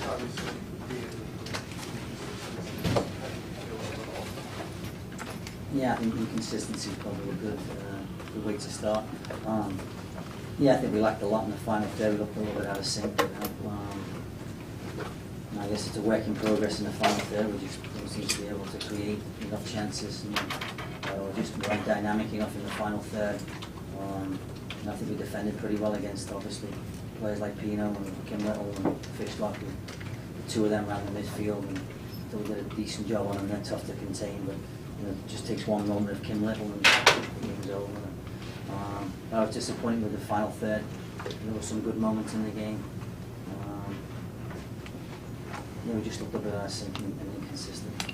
obviously Yeah, I think inconsistency is probably a good way to start. Yeah, I think we lacked a lot in the final third. We looked a little bit out of sync. And I guess it's a work in progress in the final third. We just don't seem to be able to create enough chances, and just weren't dynamic enough in the final third. And I think we defended pretty well against, obviously, players like Pino and Kim Little and Fishlock. The two of them around the midfield, and thought we did a decent job on them. They're tough to contain, but it just takes one moment of Kim Little and the game's over. I was disappointed with the final third. There were some good moments in the game. We just looked a bit out of sync and inconsistent.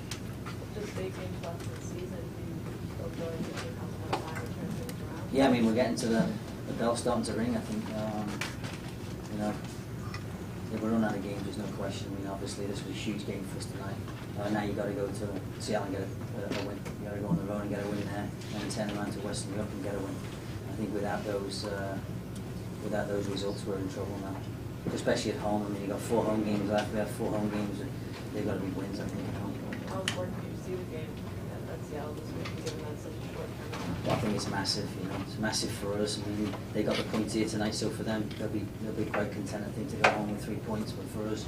Just 18 left in the season, do you still feel like you can have more time to turn things around? Yeah, I mean, we're getting to the bell starting to ring. I think, if we're running out of games, there's no question. I mean, obviously this was a huge game for us tonight. Now you've got to go to Seattle and get a win. You've got to go on the road and get a win there, and then turn around to Western Europe and get a win. I think without those results, we're in trouble now. Especially at home. I mean, you've got 4 home games left. We have 4 home games, and they've got to be wins, I think, at home. How important do you see the game at Seattle this week, given that such a short turnaround? Well, I think it's massive. It's massive for us. I mean, they got the points here tonight, so for them, they'll be quite content, I think, to go home with 3 points. But for us,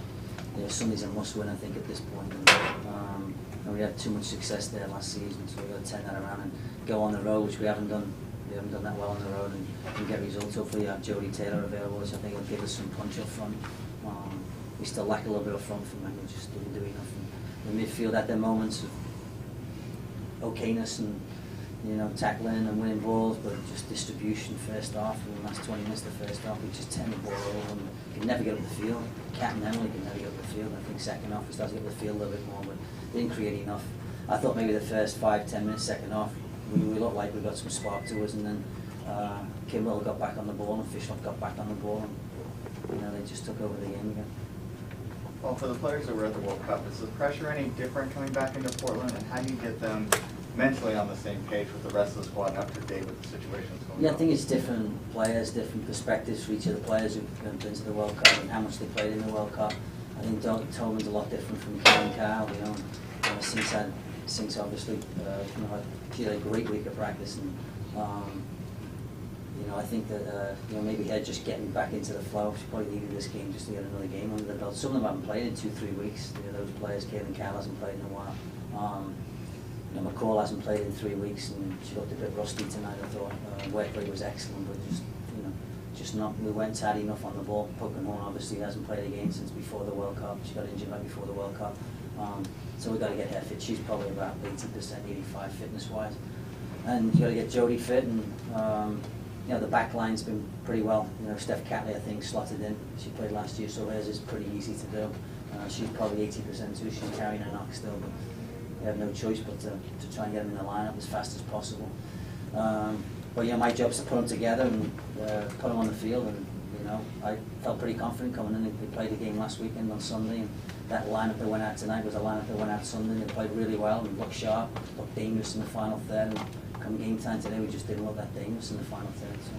Sunday's a must-win, I think, at this point. And we had too much success there last season, so we've got to turn that around and go on the road, which we haven't done. We haven't done that well on the road, and get results. Hopefully, you have Jody Taylor available, which I think will give us some punch up front. We still lack a little bit up front from them. We just didn't do enough. And the midfield had their moments of okayness and tackling and winning balls, but just distribution first half. In the last 20 minutes of the first half, we just turned the ball over and could never get up the field. Cat and Emily could never get up the field. I think second half we started to get up the field a little bit more, but didn't create enough. I thought maybe the first 5-10 minutes second half we looked like we got some spark to us, and then Kim Little got back on the ball and Fishlock got back on the ball, and they just took over the game again. Well, for the players that were at the World Cup, is the pressure any different coming back into Portland, and how do you get them mentally on the same page with the rest of the squad and up to date with the situations going on? Yeah, I think it's different players, different perspectives for each of the players who've been to the World Cup and how much they played in the World Cup. I think Tolman's a lot different from Kevin Carl, since obviously, she had a great week of practice, and I think that maybe her just getting back into the flow. She probably needed this game just to get another game under the belt. Some of them haven't played in 2-3 weeks. Those players, Kevin Carl hasn't played in a while. McCall hasn't played in 3 weeks, and she looked a bit rusty tonight. I thought work rate was excellent, but just not. We weren't tight enough on the ball. Pokemon obviously hasn't played a game since before the World Cup. She got injured right before the World Cup, so we got to get her fit. She's probably about 80%, 85% fitness-wise, and you got to get Jody fit. And the back line's been pretty well. Steph Catley, I think, slotted in. She played last year, so hers is pretty easy to do. She's probably 80% too. She's carrying a knock still, but we have no choice but to try and get them in the lineup as fast as possible. But my job's to put them together and put them on the field. And I felt pretty confident coming in. They played a game last weekend on Sunday, and that lineup that went out tonight was a lineup that went out Sunday. They played really well and looked sharp, looked dangerous in the final third. And come game time today, we just didn't look that dangerous in the final third. So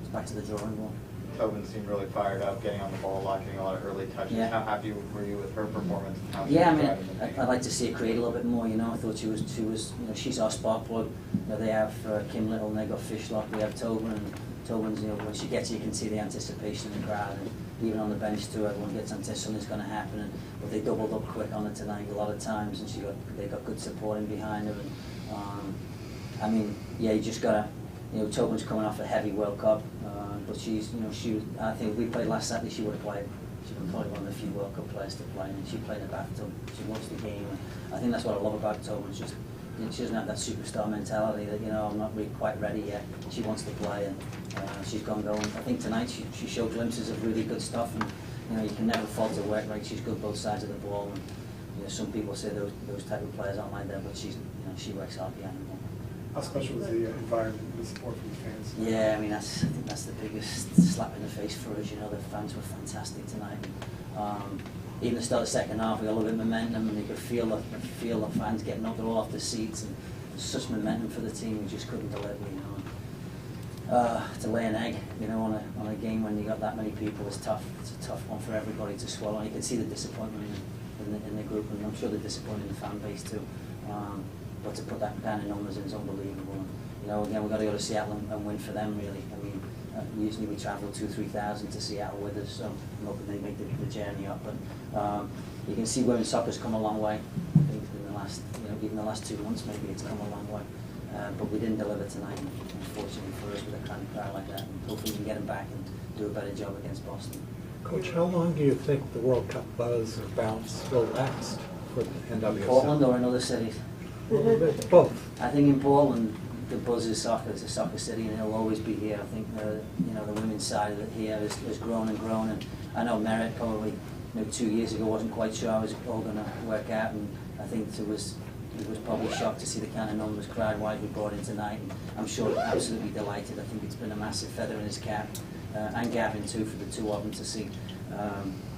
it's back to the drawing board. Tobin seemed really fired up, getting on the ball a lot, getting a lot of early touches. Yeah. How happy were you with her performance? And how she Yeah, I was mean, driving the game? I'd like to see her create a little bit more. I thought she was. She's our spark plug. They have Kim Little, and they got Fishlock. We have Tobin, and Tobin's. When she gets, you can see the anticipation in the crowd, and even on the bench too. Everyone gets anticipated something's going to happen. But they doubled up quick on it tonight a lot of times, and they got good supporting behind her. And you just gotta. Tobin's coming off a heavy World Cup, but she's. I think if we played last Saturday, she would have played. She was probably one of the few World Cup players to play, and she played in the bathtub. She loves the game. And I think that's what I love about Tobin. She doesn't have that superstar mentality that I'm not really quite ready yet. She wants to play, and she's gone going. I think tonight she showed glimpses of really good stuff, and you can never fault her work rate. She's good both sides of the ball, and some people say those type of players aren't like that, but she works hard behind the ball. How special was the environment, the support from the fans? Yeah, I think that's the biggest slap in the face for us. The fans were fantastic tonight. Even the start of the second half, we got a little bit of momentum, and you could feel the fans getting up. They're all off the seats, and such momentum for the team. We just couldn't deliver. to lay an egg, you know, on a game when you got that many people is tough. It's a tough one for everybody to swallow. And you can see the disappointment in the group, and I'm sure the disappointment in the fan base too. But to put that kind of numbers in is unbelievable. And, you know, again, we've got to go to Seattle and win for them, really. I mean, usually we travel 2,000-3,000 to Seattle with us, so I'm hoping they make the journey up. But you can see women's soccer's come a long way. I think in the last, you know, even the last 2 months, maybe it's come a long way. But we didn't deliver tonight, unfortunately for us, with a kind of crowd like that. And hopefully we can get them back and do a better job against Boston. Coach, how long do you think the World Cup buzz or bounce will last for the NWSL? Portland or in other cities? Both. I think in Portland, the buzz is soccer. It's a soccer city, and it'll always be here. I think you know, the women's side of it here has grown and grown. And I know Merritt probably, you know, 2 years ago wasn't quite sure how it was all going to work out, and I think he was probably shocked to see the kind of numbers crowd-wide we brought in tonight. And I'm sure absolutely delighted. I think it's been a massive feather in his cap, and Gavin too, for the two of them to see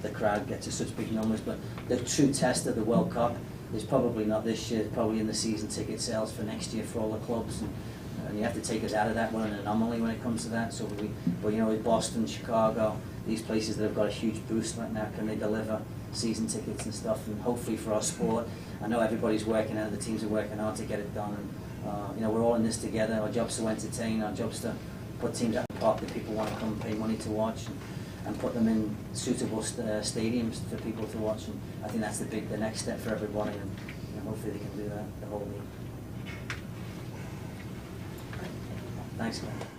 the crowd get to such big numbers. But the true test of the World Cup is probably not this year, probably in the season ticket sales for next year for all the clubs. And you have to take us out of that. We're an anomaly when it comes to that. But you know, with Boston, Chicago, these places that have got a huge boost right now, can they deliver season tickets and stuff? And hopefully for our sport, I know everybody's working out, the teams are working hard to get it done. And you know, we're all in this together. Our job's to entertain. Our job's to put teams at the park that people want to come pay money to watch, and put them in suitable stadiums for people to watch. And I think that's the next step for everybody, and you know, hopefully they can do that, the whole league. Thanks, man.